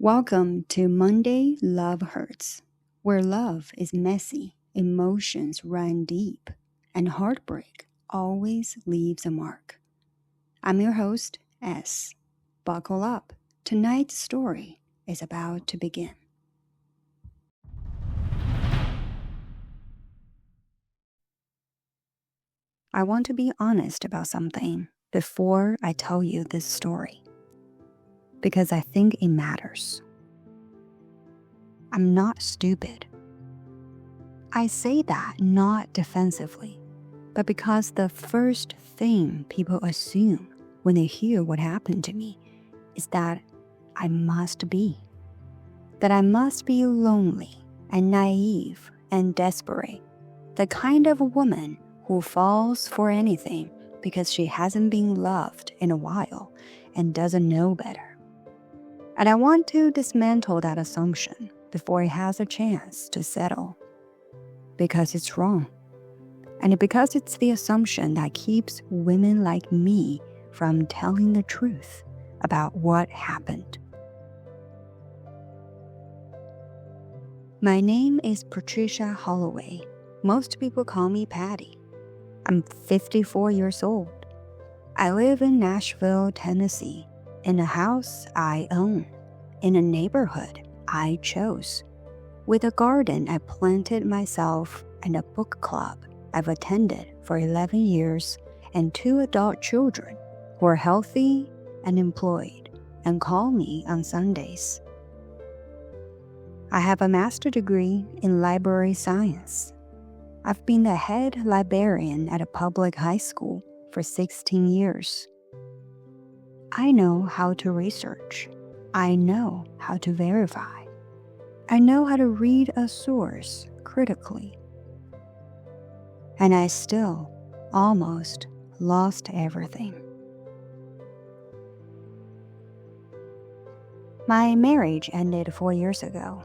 Welcome to Monday Love Hurts, where love is messy, emotions run deep, and heartbreak always leaves a mark. I'm your host, S. Buckle up. Tonight's story is about to begin. I want to be honest about something before I tell you this story, because I think it matters. I'm not stupid. I say that not defensively, but because the first thing people assume when they hear what happened to me is that I must be. That I must be lonely and naive and desperate, the kind of woman who falls for anything because she hasn't been loved in a while and doesn't know better. And I want to dismantle that assumption before it has a chance to settle. Because it's wrong. And because it's the assumption that keeps women like me from telling the truth about what happened. My name is Patricia Holloway. Most people call me Patty. I'm 54 years old. I live in Nashville, Tennessee, in a house I own, in a neighborhood I chose, with a garden I planted myself and a book club I've attended for 11 years and 2 adult children who are healthy and employed and call me on Sundays. I have a master's degree in library science. I've been the head librarian at a public high school for 16 years. I know how to research. I know how to verify. I know how to read a source critically. And I still almost lost everything. My marriage ended 4 years ago.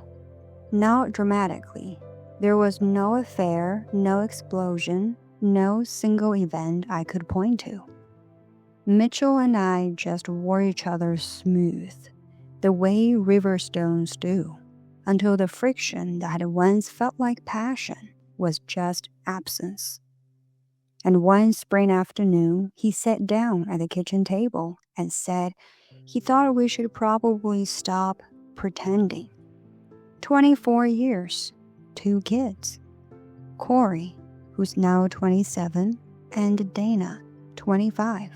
Not dramatically. There was no affair, no explosion, no single event I could point to. Mitchell and I just wore each other smooth, the way river stones do, until the friction that had once felt like passion was just absence. And one spring afternoon, he sat down at the kitchen table and said he thought we should probably stop pretending. 24 years, 2 kids. Corey, who's now 27, and Dana, 25.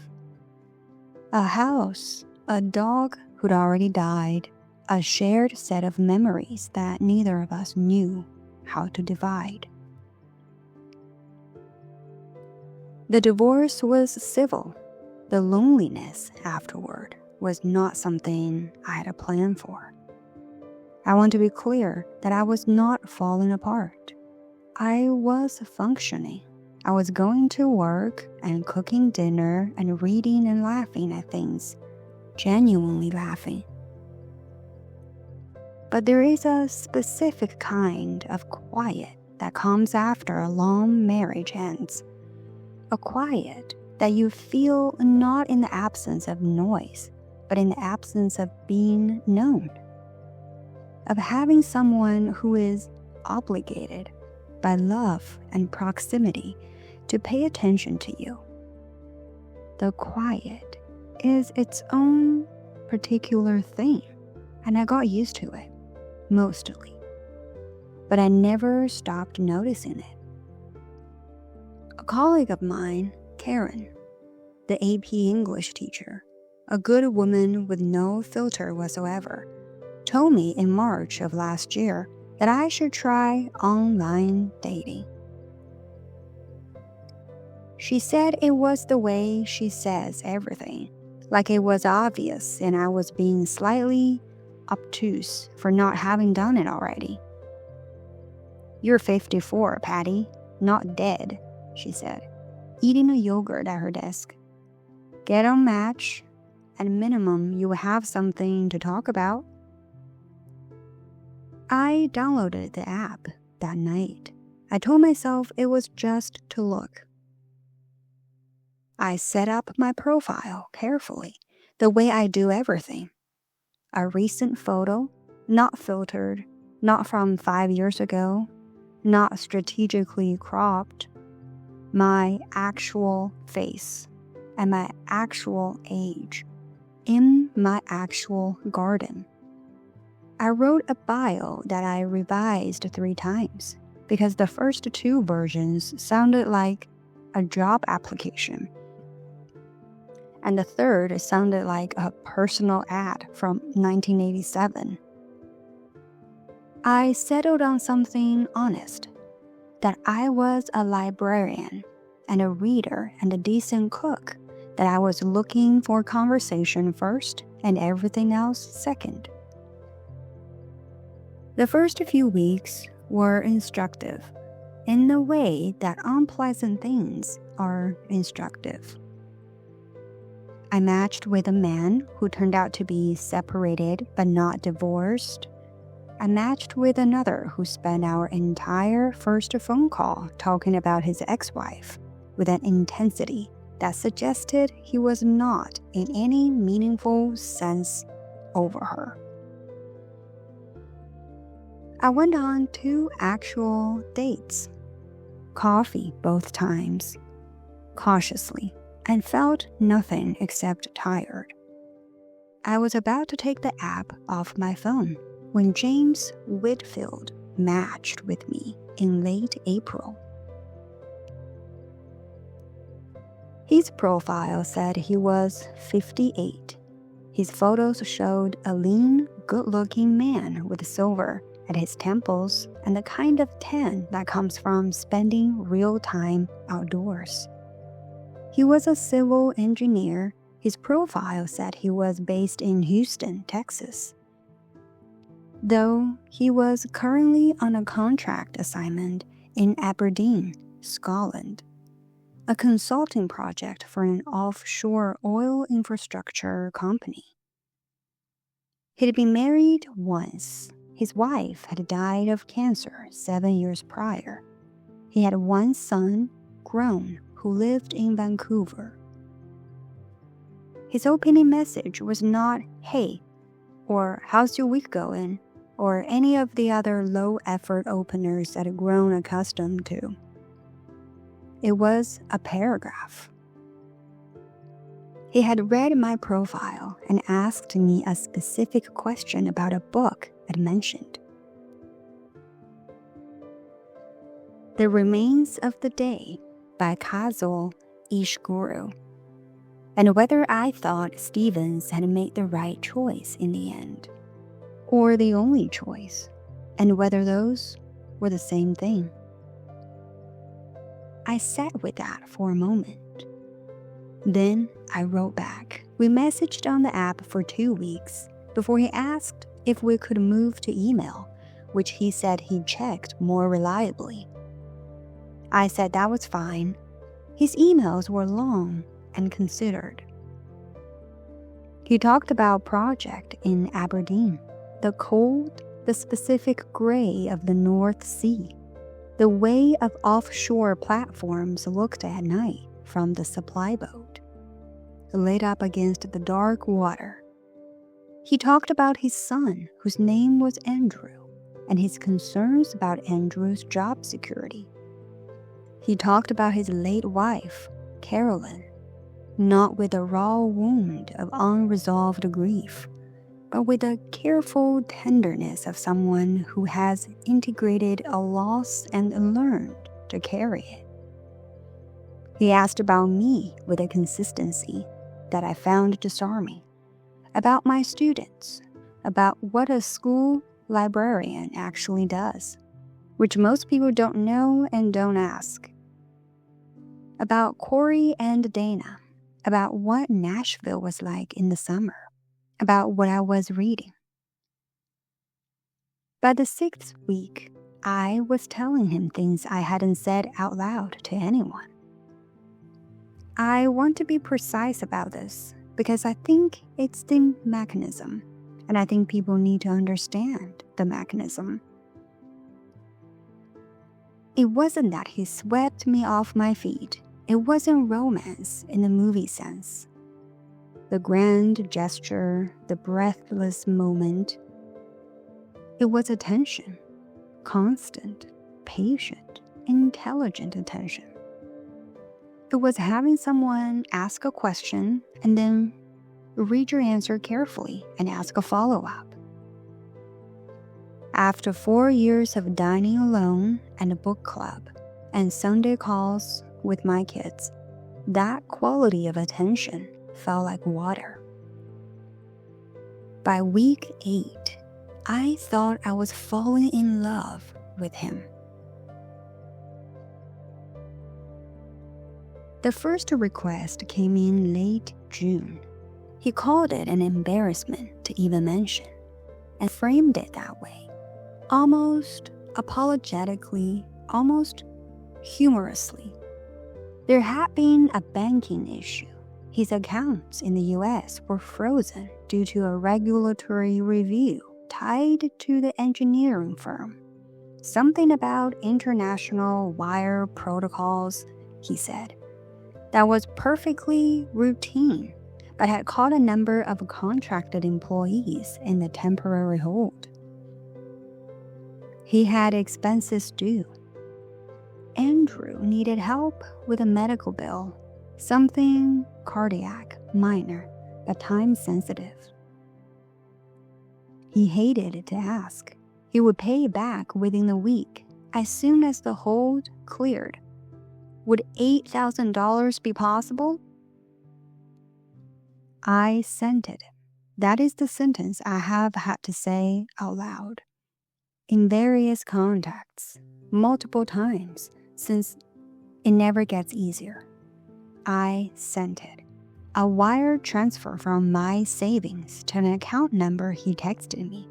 A house, a dog who'd already died, a shared set of memories that neither of us knew how to divide. The divorce was civil. The loneliness afterward was not something I had a plan for. I want to be clear that I was not falling apart. I was functioning. I was going to work and cooking dinner and reading and laughing at things, genuinely laughing. But there is a specific kind of quiet that comes after a long marriage ends. A quiet that you feel not in the absence of noise, but in the absence of being known. Of having someone who is obligated by love and proximity to pay attention to you. The quiet is its own particular thing, and I got used to it, mostly. But I never stopped noticing it. A colleague of mine, Karen, the AP English teacher, a good woman with no filter whatsoever, told me in March of last year that I should try online dating. She said it was the way she says everything, like it was obvious and I was being slightly obtuse for not having done it already. "You're 54, Patty, not dead," she said, eating a yogurt at her desk. "Get on Match. At minimum, you will have something to talk about." I downloaded the app that night. I told myself it was just to look. I set up my profile carefully, the way I do everything. a recent photo, not filtered, not from 5 years ago, not strategically cropped, my actual face and my actual age in my actual garden. I wrote a bio that I revised 3 times because the first 2 versions sounded like a job application, and the third sounded like a personal ad from 1987. I settled on something honest, that I was a librarian and a reader and a decent cook, that I was looking for conversation first and everything else second. The first few weeks were instructive in the way that unpleasant things are instructive. I matched with a man who turned out to be separated but not divorced. I matched with another who spent our entire first phone call talking about his ex-wife with an intensity that suggested he was not in any meaningful sense over her. I went on 2 actual dates. Coffee both times, cautiously, and felt nothing except tired. I was about to take the app off my phone when James Whitfield matched with me in late April. His profile said he was 58. His photos showed a lean, good-looking man with silver at his temples and the kind of tan that comes from spending real time outdoors. He was a civil engineer. His profile said he was based in Houston, Texas, though he was currently on a contract assignment in Aberdeen, Scotland, a consulting project for an offshore oil infrastructure company. He'd been married once. His wife had died of cancer 7 years prior. He had 1 son, grown, who lived in Vancouver. His opening message was not, "Hey," or "How's your week going?" or any of the other low-effort openers that I'd grown accustomed to. It was a paragraph. He had read my profile and asked me a specific question about a book I'd mentioned. The Remains of the Day by Kazul Ishguru, and whether I thought Stevens had made the right choice in the end, or the only choice, and whether those were the same thing. I sat with that for a moment. Then I wrote back. We messaged on the app for 2 weeks before he asked if we could move to email, which he said he checked more reliably. I said that was fine. His emails were long and considered. He talked about project in Aberdeen, the cold, the specific gray of the North Sea, the way of offshore platforms looked at night from the supply boat, laid up against the dark water. He talked about his son, whose name was Andrew, and his concerns about Andrew's job security. He talked about his late wife, Carolyn, not with a raw wound of unresolved grief, but with the careful tenderness of someone who has integrated a loss and learned to carry it. He asked about me with a consistency that I found disarming, about my students, about what a school librarian actually does, which most people don't know and don't ask, about Corey and Dana, about what Nashville was like in the summer, about what I was reading. By the 6th week, I was telling him things I hadn't said out loud to anyone. I want to be precise about this because I think it's the mechanism, and I think people need to understand the mechanism. It wasn't that he swept me off my feet. It wasn't romance in the movie sense. the grand gesture, the breathless moment. It was attention, constant, patient, intelligent attention. It was having someone ask a question and then read your answer carefully and ask a follow-up. After 4 years of dining alone and a book club and Sunday calls with my kids, that quality of attention felt like water. By week 8, I thought I was falling in love with him. The first request came in late June. He called it an embarrassment to even mention and framed it that way, almost apologetically, almost humorously. There had been a banking issue. His accounts in the US were frozen due to a regulatory review tied to the engineering firm. Something about international wire protocols, he said, that was perfectly routine, but had caught a number of contracted employees in the temporary hold. He had expenses due. Andrew needed help with a medical bill, something cardiac, minor, but time-sensitive. He hated to ask. He would pay back within the week, as soon as the hold cleared. Would $8,000 be possible? I sent it. That is the sentence I have had to say out loud. In various contexts, multiple times, since it never gets easier. I sent it. A wire transfer from my savings to an account number he texted me.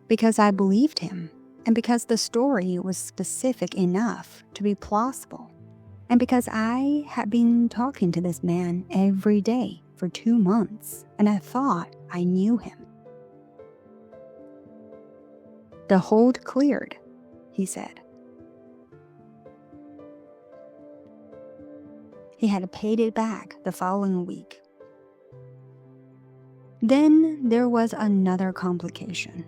Because I believed him, and because the story was specific enough to be plausible, and because I had been talking to this man every day for 2 months, and I thought I knew him. The hold cleared, he said. He had paid it back the following week. Then there was another complication.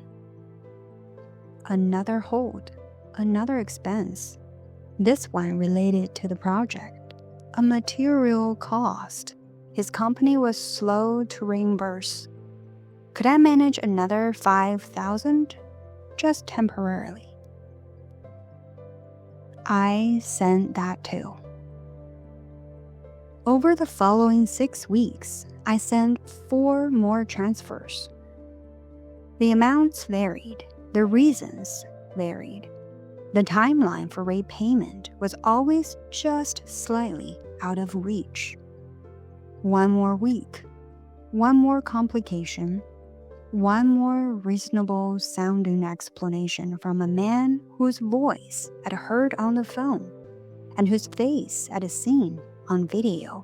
Another hold, another expense. This one related to the project, a material cost. His company was slow to reimburse. Could I manage another $5,000? Just temporarily. I sent that too. Over the following 6 weeks, I sent 4 more transfers. The amounts varied. The reasons varied. The timeline for repayment was always just slightly out of reach. 1 more week, 1 more complication, 1 more reasonable sounding explanation from a man whose voice I'd heard on the phone and whose face I'd seen on video,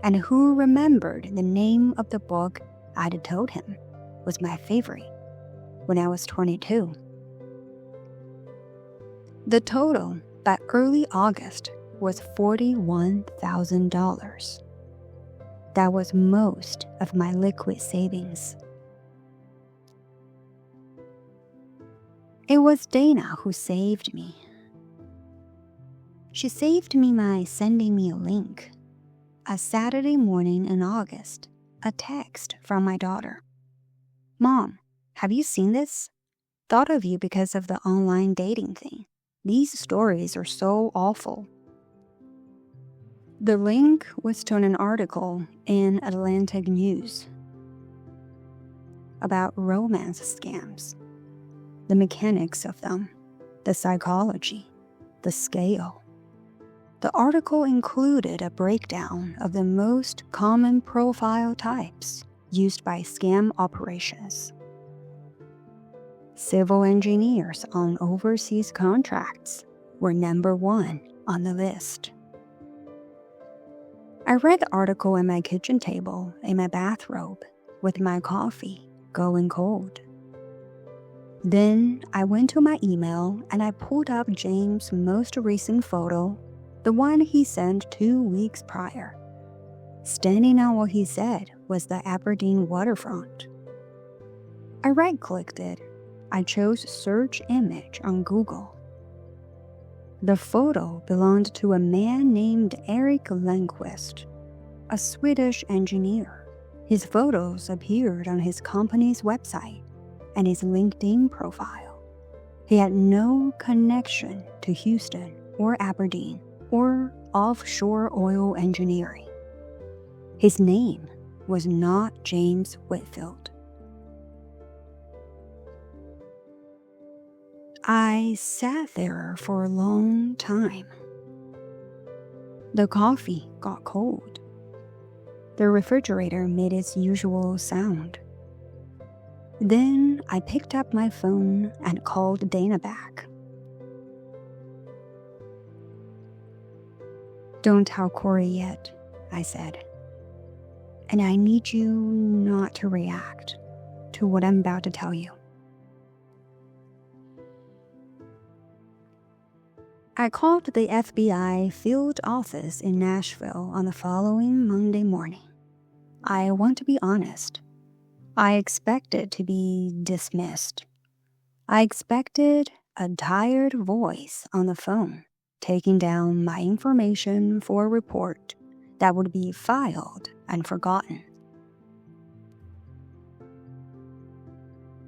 and who remembered the name of the book I'd told him was my favorite when I was 22. The total by early August was $41,000. That was most of my liquid savings. It was Dana who saved me. She saved me by sending me a link. A Saturday morning in August, a text from my daughter. Mom, have you seen this? Thought of you because of the online dating thing. These stories are so awful. The link was to an article in Atlantic News about romance scams, the mechanics of them, the psychology, the scale. The article included a breakdown of the most common profile types used by scam operations. Civil engineers on overseas contracts were number 1 on the list. I read the article at my kitchen table in my bathrobe with my coffee going cold. Then I went to my email and I pulled up James' most recent photo, the one he sent 2 weeks prior. Standing on what he said was the Aberdeen waterfront. I right-clicked it. I chose search image on Google. The photo belonged to a man named Erik Lundqvist, a Swedish engineer. His photos appeared on his company's website and his LinkedIn profile. He had no connection to Houston or Aberdeen or offshore oil engineering. His name was not James Whitfield. I sat there for a long time. The coffee got cold. The refrigerator made its usual sound. Then I picked up my phone and called Dana back. "Don't tell Corey yet," I said. "And I need you not to react to what I'm about to tell you." I called the FBI field office in Nashville on the following Monday morning. I want to be honest. I expected to be dismissed. I expected a tired voice on the phone taking down my information for a report that would be filed and forgotten.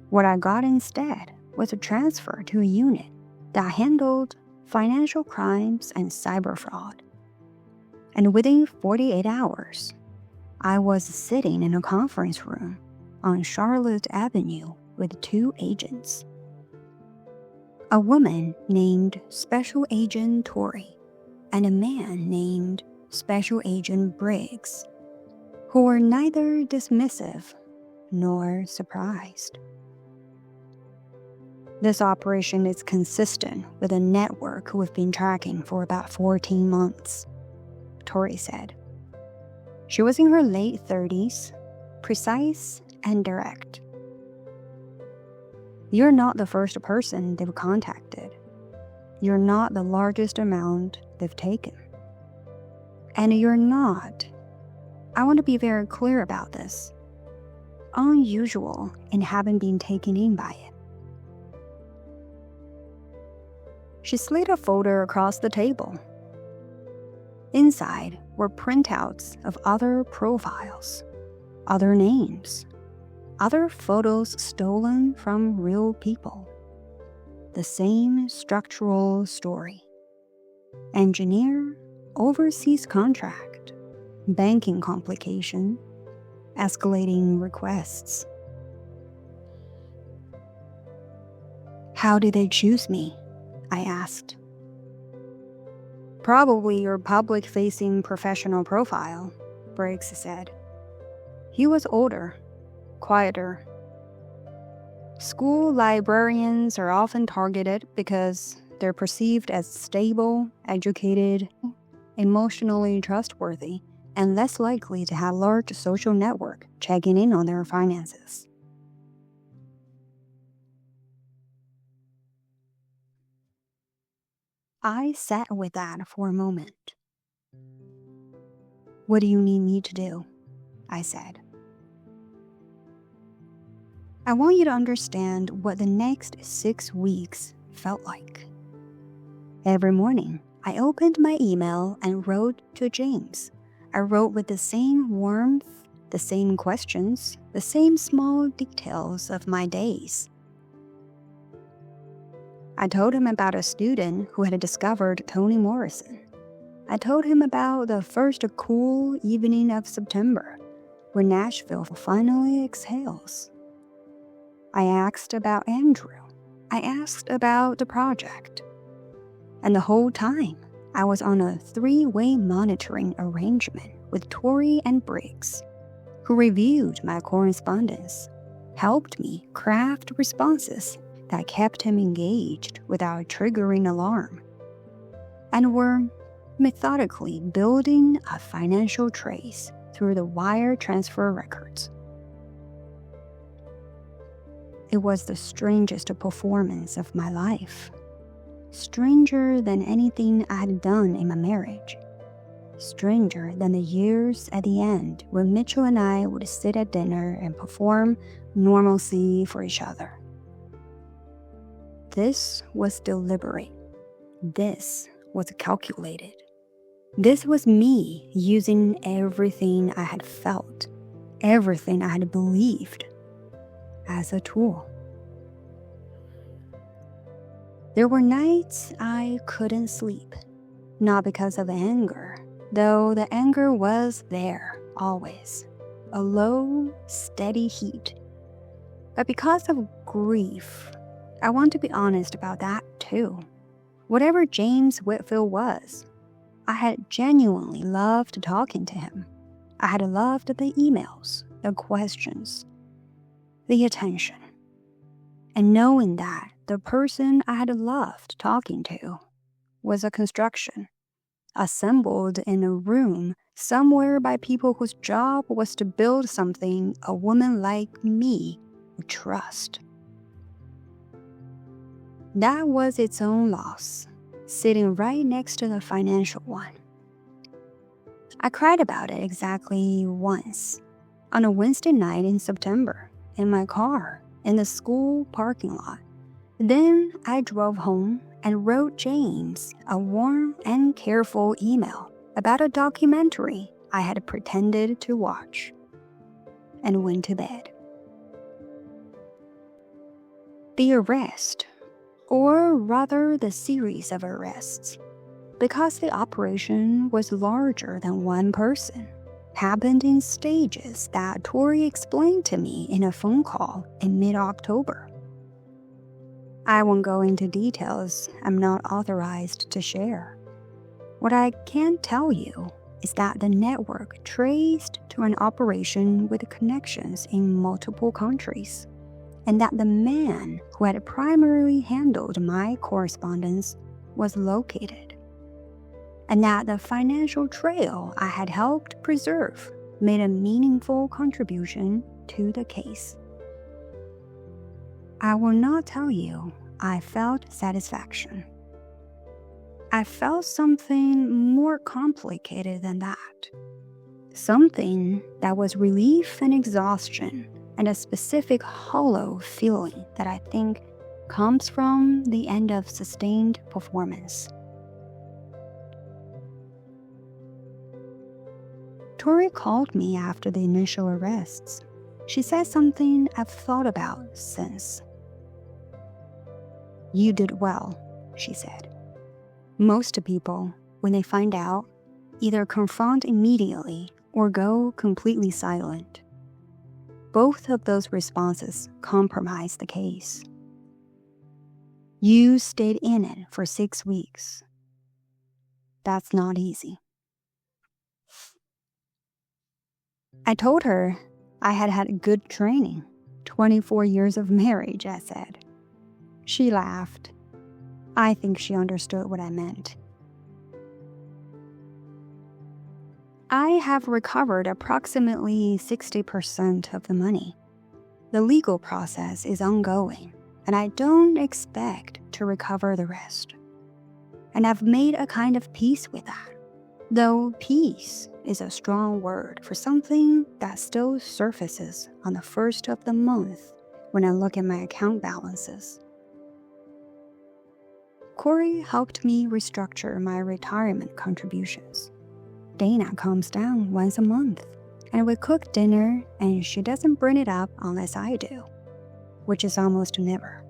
What I got instead was a transfer to a unit that handled financial crimes and cyber fraud. And within 48 hours, I was sitting in a conference room on Charlotte Avenue with 2 agents. A woman named Special Agent Torrey and a man named Special Agent Briggs, who were neither dismissive nor surprised. "This operation is consistent with a network we've been tracking for about 14 months, Torrey said. She was in her late 30s, precise and direct. "You're not the first person they've contacted. You're not the largest amount they've taken. And you're not, I want to be very clear about this, unusual in having been taken in by it." She slid a folder across the table. Inside were printouts of other profiles, other names, other photos stolen from real people. The same structural story. Engineer, overseas contract, banking complication, escalating requests. "How did they choose me?" I asked. "Probably your public-facing professional profile," Briggs said. He was older, quieter. "School librarians are often targeted because they're perceived as stable, educated, emotionally trustworthy, and less likely to have a large social network checking in on their finances." I sat with that for a moment. "What do you need me to do?" I said. "I want you to understand what the next 6 weeks felt like." Every morning, I opened my email and wrote to James. I wrote with the same warmth, the same questions, the same small details of my days. I told him about a student who had discovered Toni Morrison. I told him about the first cool evening of September, when Nashville finally exhales. I asked about Andrew. I asked about the project. And the whole time, I was on a 3-way monitoring arrangement with Torrey and Briggs, who reviewed my correspondence, helped me craft responses that kept him engaged without triggering alarm, and were methodically building a financial trace through the wire transfer records. It was the strangest performance of my life, stranger than anything I had done in my marriage. stranger than the years at the end when Mitchell and I would sit at dinner and perform normalcy for each other. This was deliberate. This was calculated. This was me using everything I had felt, everything I had believed, as a tool. There were nights I couldn't sleep, not because of anger, though the anger was there, always, a low, steady heat, but because of grief. I want to be honest about that too. Whatever James Whitfield was, I had genuinely loved talking to him. I had loved the emails, the questions, the attention. And knowing that the person I had loved talking to was a construction, assembled in a room somewhere by people whose job was to build something a woman like me would trust. That was its own loss, sitting right next to the financial one. I cried about it exactly once, on a Wednesday night in September, in my car, in the school parking lot. Then I drove home and wrote James a warm and careful email about a documentary I had pretended to watch, and went to bed. The arrest, or rather the series of arrests, because the operation was larger than one person, happened in stages that Tori explained to me in a phone call in mid-October. I won't go into details I'm not authorized to share. What I can tell you is that the network traced to an operation with connections in multiple countries, and that the man who had primarily handled my correspondence was located, and that the financial trail I had helped preserve made a meaningful contribution to the case. I will not tell you I felt satisfaction. I felt something more complicated than that. Something that was relief and exhaustion, and a specific hollow feeling that I think comes from the end of sustained performance. Tori called me after the initial arrests. She said something I've thought about since. "You did well," she said. "Most people, when they find out, either confront immediately or go completely silent. Both of those responses compromise the case. You stayed in it for 6 weeks. That's not easy." I told her I had had good training, 24 years of marriage, I said. She laughed. I think she understood what I meant. I have recovered approximately 60% of the money. The legal process is ongoing, and I don't expect to recover the rest. And I've made a kind of peace with that, though peace is a strong word for something that still surfaces on the first of the month when I look at my account balances. Corey helped me restructure my retirement contributions. Dana comes down once a month, and we cook dinner, and she doesn't bring it up unless I do, which is almost never.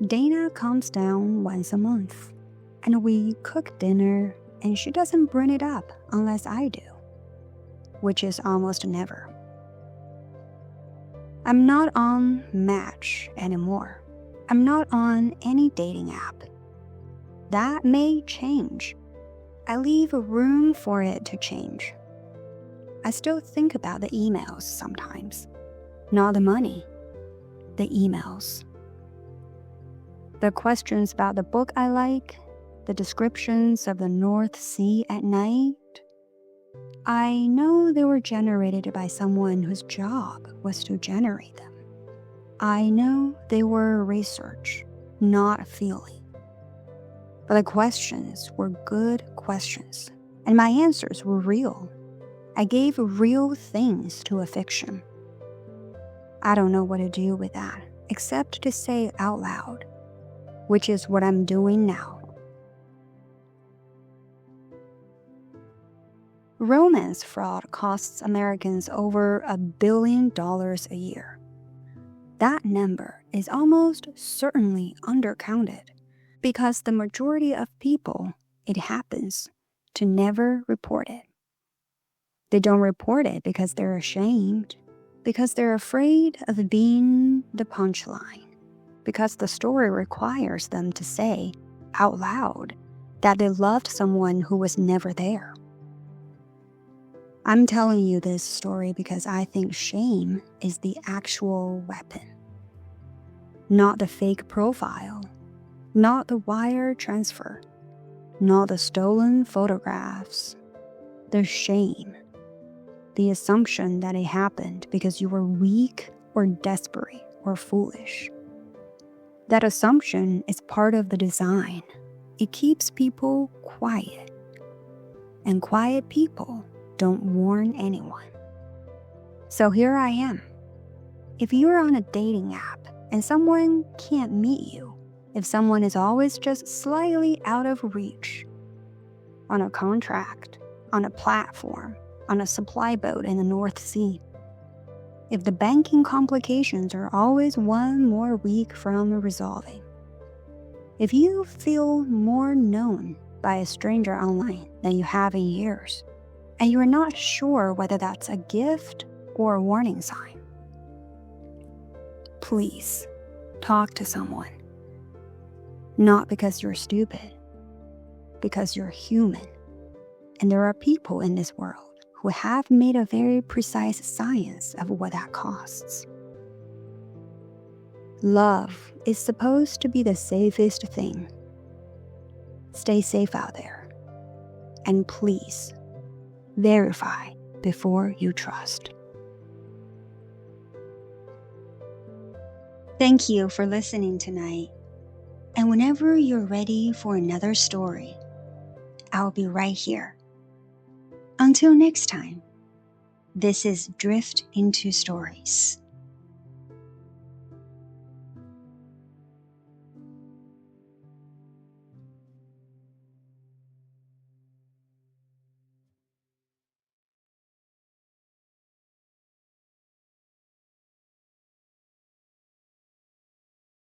Dana comes down once a month, and we cook dinner, and she doesn't bring it up unless I do, which is almost never. I'm not on Match anymore. I'm not on any dating app. That may change. I leave room for it to change. I still think about the emails sometimes. Not the money, the emails. The questions about the book I like, the descriptions of the North Sea at night. I know they were generated by someone whose job was to generate them. I know they were research, not feeling. But the questions were good questions, and my answers were real. I gave real things to a fiction. I don't know what to do with that, except to say it out loud, which is what I'm doing now. Romance fraud costs Americans over $1 billion a year. That number is almost certainly undercounted because the majority of people it happens to never report it. They don't report it because they're ashamed, because they're afraid of being the punchline, because the story requires them to say out loud that they loved someone who was never there. I'm telling you this story because I think shame is the actual weapon. Not the fake profile, not the wire transfer, not the stolen photographs. The shame, the assumption that it happened because you were weak or desperate or foolish. That assumption is part of the design. It keeps people quiet, and quiet people don't warn anyone. So here I am. If you're on a dating app and someone can't meet you, if someone is always just slightly out of reach, on a contract, on a platform, on a supply boat in the North Sea, if the banking complications are always one more week from resolving, if you feel more known by a stranger online than you have in years, and you are not sure whether that's a gift or a warning sign, please talk to someone. Not because you're stupid, because you're human. And there are people in this world who have made a very precise science of what that costs. Love is supposed to be the safest thing. Stay safe out there. And please, verify before you trust. Thank you for listening tonight. And whenever you're ready for another story, I'll be right here. Until next time, this is Drift Into Stories.